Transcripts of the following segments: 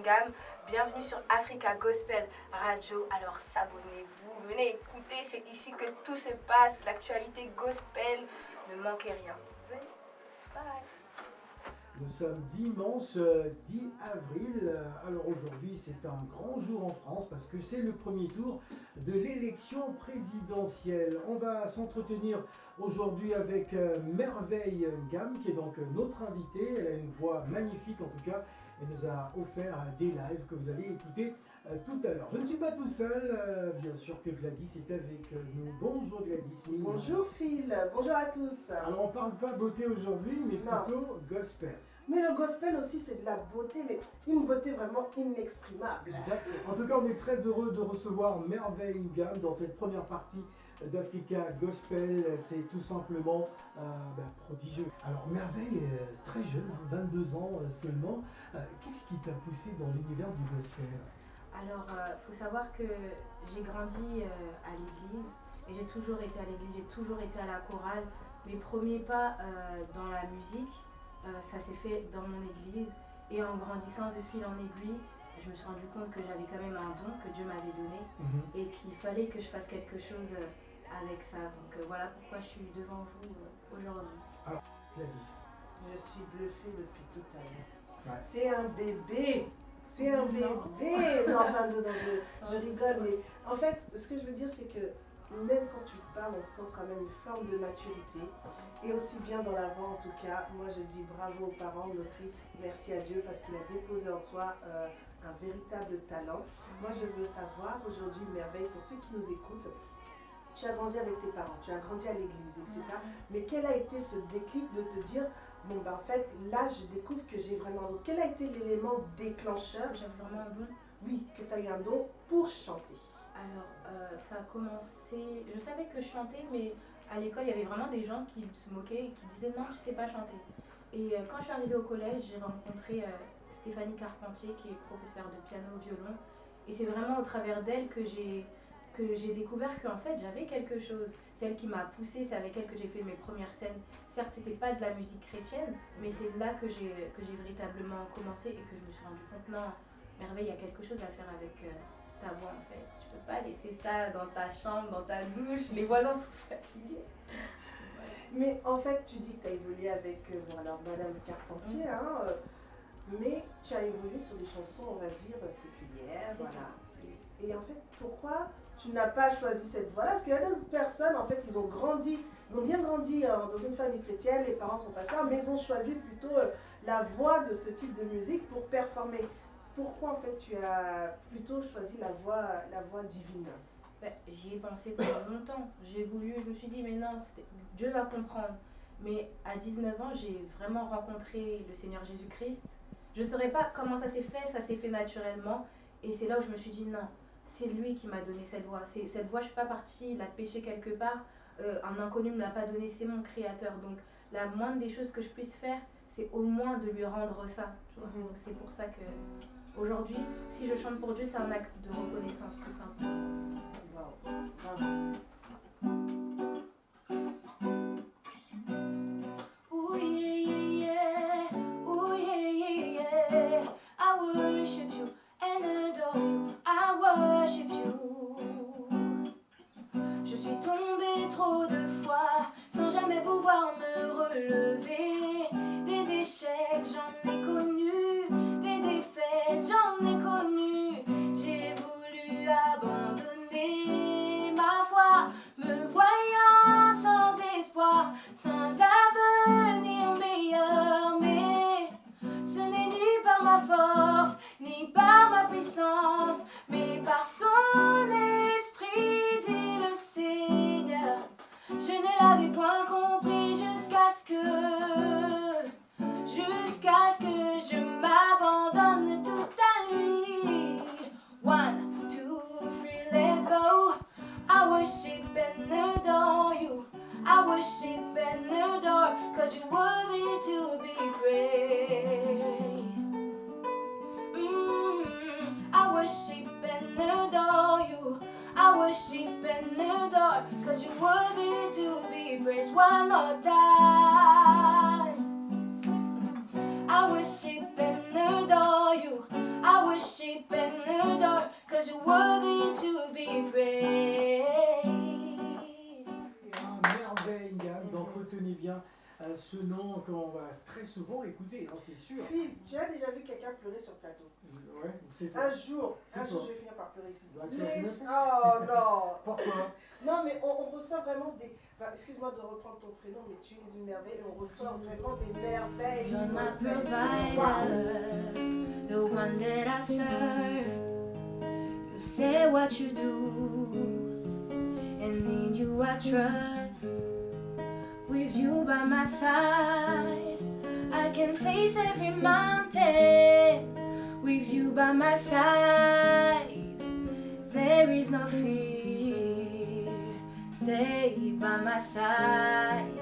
Ngam, bienvenue sur Africa Gospel Radio. Alors s'abonnez-vous, venez écouter, c'est ici que tout se passe, l'actualité gospel, ne manquez rien. Venez, bye. Nous sommes dimanche 10 avril. Alors aujourd'hui, c'est un grand jour en France parce que c'est le premier tour de l'élection présidentielle. On va s'entretenir aujourd'hui avec Merveille Ngam, qui est donc notre invitée. Elle a une voix magnifique en tout cas. Elle nous a offert des lives que vous allez écouter tout à l'heure. Je ne suis pas tout seul, bien sûr que Gladys est avec nous. Bonjour Gladys. Bonjour Phil, bonjour à tous. Alors on ne parle pas beauté aujourd'hui, mais plutôt gospel. Mais le gospel aussi c'est de la beauté, mais une beauté vraiment inexprimable. En tout cas, on est très heureux de recevoir Merveille Ngam dans cette première partie d'Africa Gospel. C'est tout simplement prodigieux. Alors Merveille, très jeune, 22 ans seulement. Qu'est-ce qui t'a poussé dans l'univers du gospel? Alors, faut savoir que j'ai grandi à l'église et j'ai toujours été à l'église, j'ai toujours été à la chorale. Mes premiers pas dans la musique, ça s'est fait dans mon église, et en grandissant de fil en aiguille, je me suis rendu compte que j'avais quand même un don que Dieu m'avait donné et qu'il fallait que je fasse quelque chose avec ça. Donc voilà pourquoi je suis devant vous aujourd'hui. Alors, Gladys. Je suis bluffée depuis tout à l'heure. Ouais. C'est un bébé. C'est un bébé. Non, 22 ans, je rigole, mais en fait, ce que je veux dire, c'est que même quand tu parles, on sent quand même une forme de maturité. Et aussi bien dans la voix, en tout cas, moi je dis bravo aux parents, mais aussi merci à Dieu parce qu'il a déposé en toi un véritable talent. Moi je veux savoir aujourd'hui, Merveille, pour ceux qui nous écoutent, tu as grandi avec tes parents, tu as grandi à l'église, etc. Mais quel a été ce déclic de te dire, bon ben en fait, là je découvre que j'ai vraiment un don. Quel a été l'élément déclencheur? J'ai vraiment un don. Oui, que tu as eu un don pour chanter. Alors, ça a commencé. Je savais que je chantais, mais à l'école, il y avait vraiment des gens qui se moquaient et qui disaient non, tu sais pas chanter. Et quand je suis arrivée au collège, j'ai rencontré Stéphanie Carpentier, qui est professeure de piano violon. Et c'est vraiment au travers d'elle que j'ai découvert qu'en fait, j'avais quelque chose. C'est elle qui m'a poussée, c'est avec elle que j'ai fait mes premières scènes. Certes, c'était pas de la musique chrétienne, mais c'est là que j'ai véritablement commencé et que je me suis rendu compte, non, Merveille, il y a quelque chose à faire avec ta voix en fait. Tu peux pas laisser ça dans ta chambre, dans ta douche, les voisins sont fatigués. Mais en fait, tu dis que tu as évolué avec Madame Carpentier, mais tu as évolué sur des chansons, on va dire, séculières, voilà. Et en fait, pourquoi tu n'as pas choisi cette voie-là? Parce qu'il y a d'autres personnes, en fait, ils ont bien grandi dans une famille chrétienne, les parents sont pasteurs, mais ils ont choisi plutôt la voie de ce type de musique pour performer. Pourquoi en fait tu as plutôt choisi la voie divine? J'y ai pensé pendant longtemps. J'ai voulu, je me suis dit, mais non, Dieu va comprendre. Mais à 19 ans, j'ai vraiment rencontré le Seigneur Jésus-Christ. Je ne saurais pas comment ça s'est fait naturellement. Et c'est là où je me suis dit, non, c'est lui qui m'a donné cette voix. Cette voix, je ne suis pas partie, il a péché quelque part. Un inconnu ne me l'a pas donné, c'est mon créateur. Donc la moindre des choses que je puisse faire, c'est au moins de lui rendre ça. Tu vois. Donc c'est pour ça que aujourd'hui, si je chante pour Dieu, c'est un acte de reconnaissance tout simplement. Wow. Ooh yeah, yeah, ooh yeah, yeah. I worship you and adore you. I worship you. Je suis tombée trop de fois sans jamais pouvoir me relever. Des échecs, j'en ai connu. Des défaites, j'en ai connu. J'ai voulu abandonner ma foi, me voyant sans espoir, sans avenir meilleur. Mais ce n'est ni par ma force, ni par ma puissance, mais par son esprit, dit le Seigneur. Je ne l'avais point compris jusqu'à ce que je m'abandonne tout à lui. 1, 2, 3, let go. I worship and adore you. I worship and adore, 'cause you're worthy to be praised. I worship and adore you. I worship and adore, 'cause you're worthy to be praised. One more time. I worship and adore you. I worship worship and adore, 'cause you're worthy to be praised. Merveille, Gab. Donc retenez bien ce nom qu'on va très souvent écouter, hein, c'est sûr. Phil, tu as déjà vu quelqu'un pleurer sur le plateau? Ouais, c'est Un jour, C'est je toi. vais finir par pleurer ici. Bah, tu vas finir. Oh non! Pourquoi? Non, mais on reçoit vraiment des. Enfin, excuse-moi de reprendre ton prénom, mais tu es une merveille et on reçoit vraiment des merveilles. You're my provider, the one that I serve. You say what you do, and in you I trust. With you by my side, I can face every mountain. With you by my side, there is no fear. Stay by my side,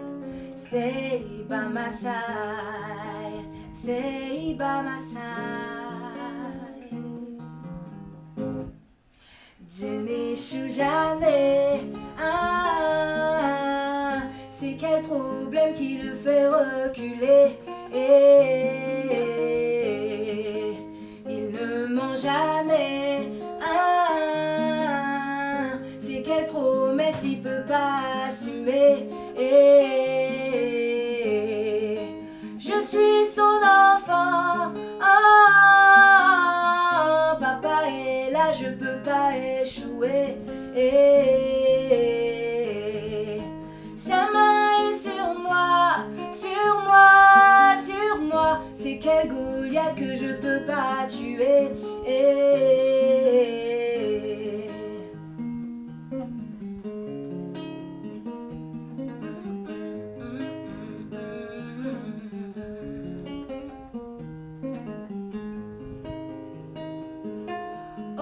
stay by my side, stay by my side. Dieu n'échoue jamais. Ah, c'est quel problème qui le fait reculer? Il ne ment jamais. Ah, c'est quelle promesse il peut pas assumer? Je suis son enfant. Ah, papa est là, je peux pas échouer. Sa main est sur moi, sur moi, sur moi. C'est quel Goliath que je peux pas tuer.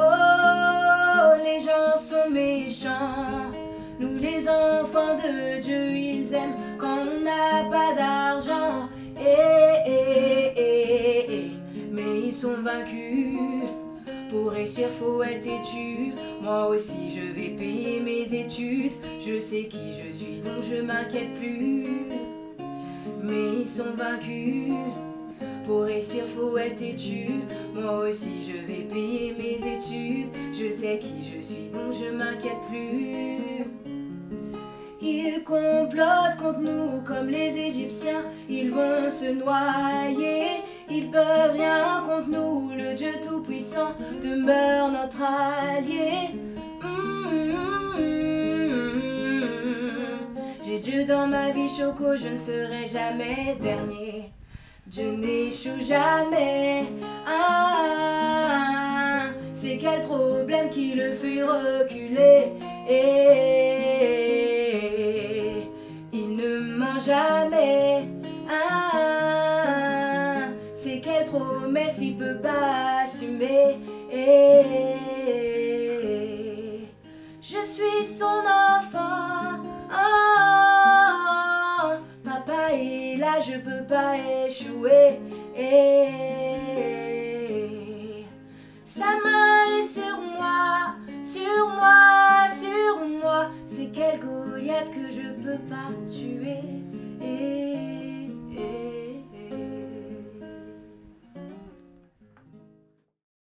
Oh, les gens sont méchants. Nous les enfants de Dieu, ils aiment quand on n'a pas d'argent. Mais ils sont vaincus. Pour réussir, faut être têtu. Moi aussi, je vais payer mes études. Je sais qui je suis, donc je m'inquiète plus. Mais ils sont vaincus. Pour réussir, faut être têtu. Moi aussi, je vais payer mes études. Je sais qui je suis, donc je m'inquiète plus. Ils complotent contre nous comme les Égyptiens. Ils vont se noyer. Ils peuvent rien contre nous. Le Dieu Tout-Puissant demeure notre allié. J'ai Dieu dans ma vie, Choco, je ne serai jamais dernier. Dieu n'échoue jamais. Ah, c'est quel problème qui le fait reculer? Il ne ment jamais. Ah, c'est quelle promesse il peut pas assumer. Je suis son enfant. Oh, papa est là, je peux pas échouer. Sa main est sur moi, sur moi, sur moi. C'est quel Goliath que je peux pas tuer.